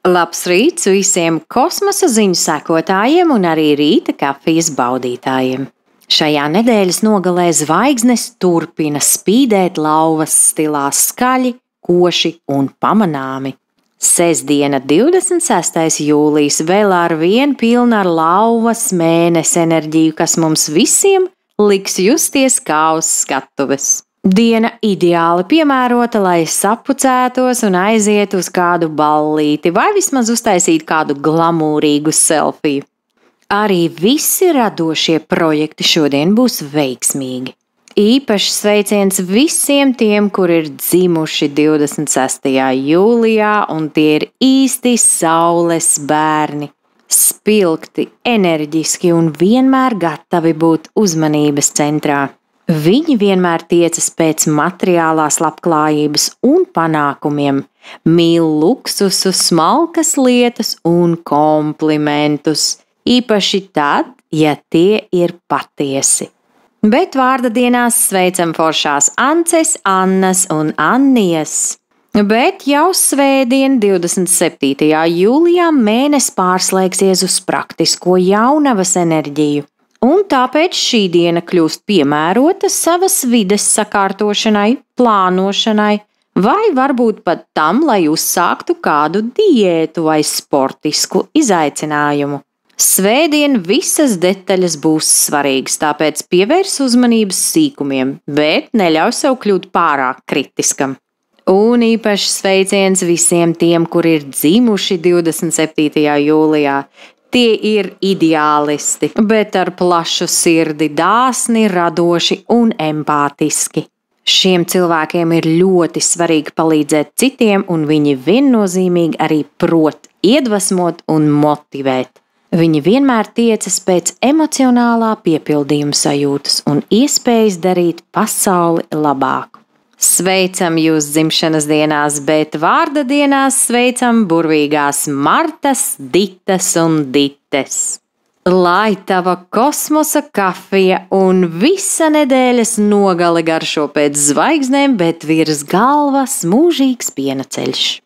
Labs rīts visiem kosmosa ziņu sekotājiem un arī rīta kafijas baudītājiem. Šajā nedēļas nogalē zvaigznes turpina spīdēt lauvas stilā skaļi, koši un pamanāmi. Sestdiena, 26. jūlijas, vēl ar vienu pilna ar lauvas mēnesi enerģiju, kas mums visiem liks justies kā uz skatuves. Diena ideāli piemērota, lai sapucētos un aizietu uz kādu ballīti vai vismaz uztaisītu kādu glamūrīgu selfiju. Arī visi radošie projekti šodien būs veiksmīgi. Īpašs sveiciens visiem tiem, kur ir dzimuši 26. jūlijā, un tie ir īsti saules bērni. Spilgti, enerģiski un vienmēr gatavi būt uzmanības centrā. Viņi vienmēr tiecas pēc materiālās labklājības un panākumiem, mīl luksusu, smalkas lietas un komplimentus, īpaši tad, ja tie ir patiesi. Bet vārda dienās sveicam foršās Ances, Annas un Annijas. Bet jau svētdien, 27. jūlijā, mēnesis pārslēgsies uz praktisko jaunavas enerģiju. Un tāpēc šī diena kļūst piemērota savas vides sakārtošanai, plānošanai, vai varbūt pat tam, lai uzsāktu kādu diētu vai sportisku izaicinājumu. Svētdien visas detaļas būs svarīgas, tāpēc pievērs uzmanības sīkumiem, bet neļauj sev kļūt pārāk kritiskam. Un īpašs sveiciens visiem tiem, kur ir dzimuši 27. jūlijā. Tie ir ideālisti, bet ar plašu sirdi, dāsni, radoši un empātiski. Šiem cilvēkiem ir ļoti svarīgi palīdzēt citiem, un viņi viennozīmīgi arī prot iedvesmot un motivēt. Viņi vienmēr tiecas pēc emocionālā piepildījuma sajūtas un iespējas darīt pasauli labāku. Sveicam jūs dzimšanas dienās, bet vārda dienās sveicam burvīgās Martas, Ditas un Dites. Lai tava kosmosa kafija un visa nedēļas nogale garšo pēc zvaigznēm, bet virs galvas mūžīgs piena ceļš.